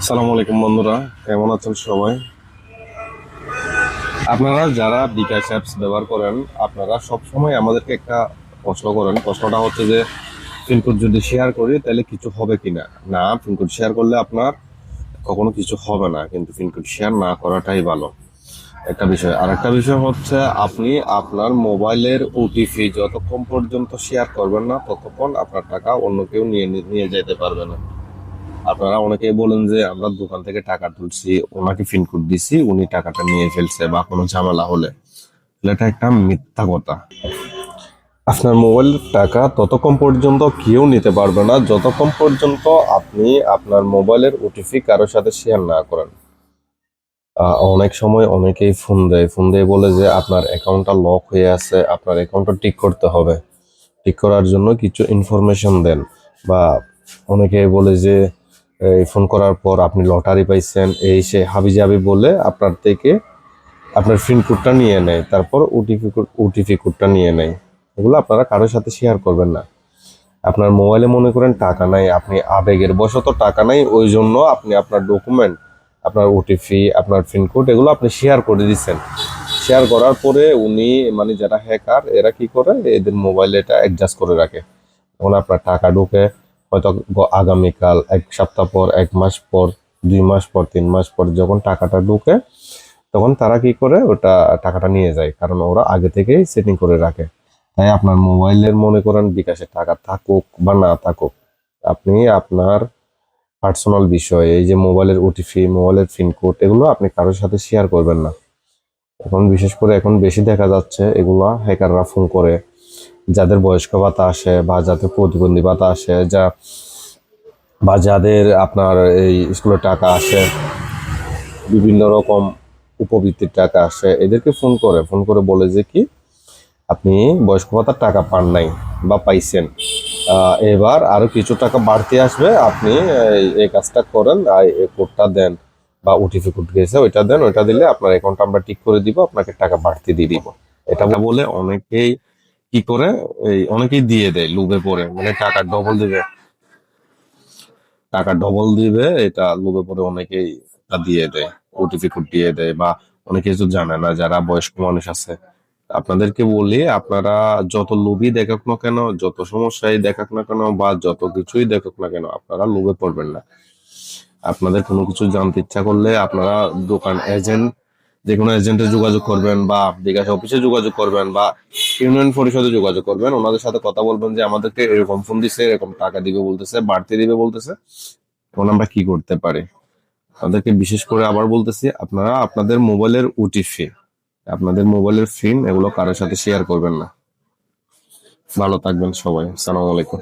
সালাম আলাইকুম বন্ধুরা, কেমন আছেন সবাই? আপনারা যারা বিকাশ অ্যাপস ব্যবহার করেন, আপনারা সবসময় আমাদেরকে একটা প্রশ্ন করেন। প্রশ্নটা হচ্ছে যে পিনকোড যদি শেয়ার করি তাহলে কিছু হবে কিনা। না, পিনকোড শেয়ার করলে আপনার কখনো কিছু হবে না, কিন্তু পিনকোড শেয়ার না করাটাই ভালো একটা বিষয়। আর একটা বিষয় হচ্ছে, আপনি আপনার মোবাইলের ওটিপি যতক্ষণ পর্যন্ত শেয়ার করবেন না, ততক্ষণ আপনার টাকা অন্য কেউ নিয়ে নিয়ে যেতে পারবে না। আপনারা অনেকেই বলেন যে আমরা দোকান থেকে টাকা তুলছি, ওনাকে পিনকোড দিছি, উনি টাকাটা নিয়ে ফেলছে বা কোনো ঝামেলা হলে। এটা একটা মিথ্যা কথা। আপনার মোবাইলের টাকা ততক্ষণ পর্যন্ত কেউ নিতে পারবে না যতক্ষণ পর্যন্ত আপনি আপনার মোবাইলের ওটিপি কারোর সাথে শেয়ার না করেন। অনেক সময় অনেকেই ফোন দিয়ে বলে যে আপনার অ্যাকাউন্টটা লক হয়ে আছে, আপনার অ্যাকাউন্টটা ঠিক করতে হবে। ঠিক করার জন্য কিছু ইনফরমেশন দেন। বা অনেকে বলে যে এই ফোন করার পর আপনি লটারি পাইছেন, এই সে হাবিজাবি বলে আপনার থেকে আপনার পিন কোডটা নিয়ে নেয়, তারপর ওটিপি কোডটা নিয়ে নেয়। এগুলো আপনারা কারোর সাথে শেয়ার করবেন না। আপনার মোবাইলে মনে করেন টাকা নাই, আপনি আবেগের বশত টাকা নাই, ওই জন্য আপনি আপনার ডকুমেন্ট, আপনার ওটিপি, আপনার পিন কোড এগুলো আপনি শেয়ার করে দিচ্ছেন। শেয়ার করার পরে উনি, মানে যারা হ্যাকার, এরা কি করে, এদের মোবাইলে এটা অ্যাডজাস্ট করে রাখে। তখন আপনার টাকা ঢুকে হয়তো আগামীকাল, এক সপ্তাহ পর, এক মাস পর, 2 মাস পর, 3 মাস পর যখন টাকাটা ঢুকে, তখন তারা কি করে ওটা টাকাটা নিয়ে যায়, কারণ ওরা আগে থেকেই সেটিং করে রাখে। তাই আপনার মোবাইলের মনে করেন বিকাশে টাকা থাকুক বা না থাকুক, আপনি আপনার পার্সোনাল বিষয়, এই যে মোবাইলের ওটিপি, মোবাইলের পিন কোড, এগুলো আপনি কারোর সাথে শেয়ার করবেন না। এখন বিশেষ করে এখন বেশি দেখা যাচ্ছে এগুলা হ্যাকাররা ফোন করে, যাদের বয়স্ক ভাতা আসে বা যাদের প্রতিবন্ধী ভাতা আসে, বা যাদের আপনার এই স্কুলের টাকা আসে, বিভিন্ন রকম উপবৃত্তির টাকা আসে, এদেরকে ফোন করে বলে যে কি আপনি বয়স্ক ভাতার টাকা পান নাই বা পাইছেন, এবার আরো কিছু টাকা বাড়তি আসবে, আপনি এই কাজটা করেন, এই কোডটা দেন বা ওটিপি কোড গেছে ওইটা দেন, ওইটা দিলে আপনার অ্যাকাউন্টটা আমরা ঠিক করে দিব, আপনাকে টাকা বাড়তি দিয়ে দিব। এটা বলে অনেকেই কি করে, অনেকেই দিয়ে দেয় লোভে পড়ে, মানে টাকা ডবল দিবে, এটা লোভে পড়ে অনেকেই তা দিয়ে দেয়, ওটিপি কোড দিয়ে দেয়। বা অনেকে তো জানে না, যারা বয়স্ক মানুষ আছে, আপনাদেরকে বলি, আপনারা যত লোভই দেখাক না কেন, যত সমস্যাই দেখাক না কেন, বা যত কিছুই দেখাক না কেন, আপনারা লোভে পড়বেন না। আপনাদের কোনো কিছু জানতে ইচ্ছা করলে আপনারা দোকান এজেন্ট, যে কোনো এজেন্টে যোগাযোগ করবেন, বা বিকাশ অফিসে যোগাযোগ করবেন, বা ইউনিয়ন পরিষদে যোগাযোগ করবেন। ওনাদের সাথে কথা বলবেন যে আমাদেরকে এরকম ফোন দিছে, এরকম টাকা দিবে বলতেছে, বাড়তি দিবে বলতেছে, তখন আমরা কি করতে পারি। তাদেরকে বিশেষ করে আবার বলতেছি, আপনারা আপনাদের মোবাইলের ওটিপি, আপনাদের মোবাইলের পিন এগুলো কারোর সাথে শেয়ার করবেন না। ভালো থাকবেন সবাই, আসসালামু আলাইকুম।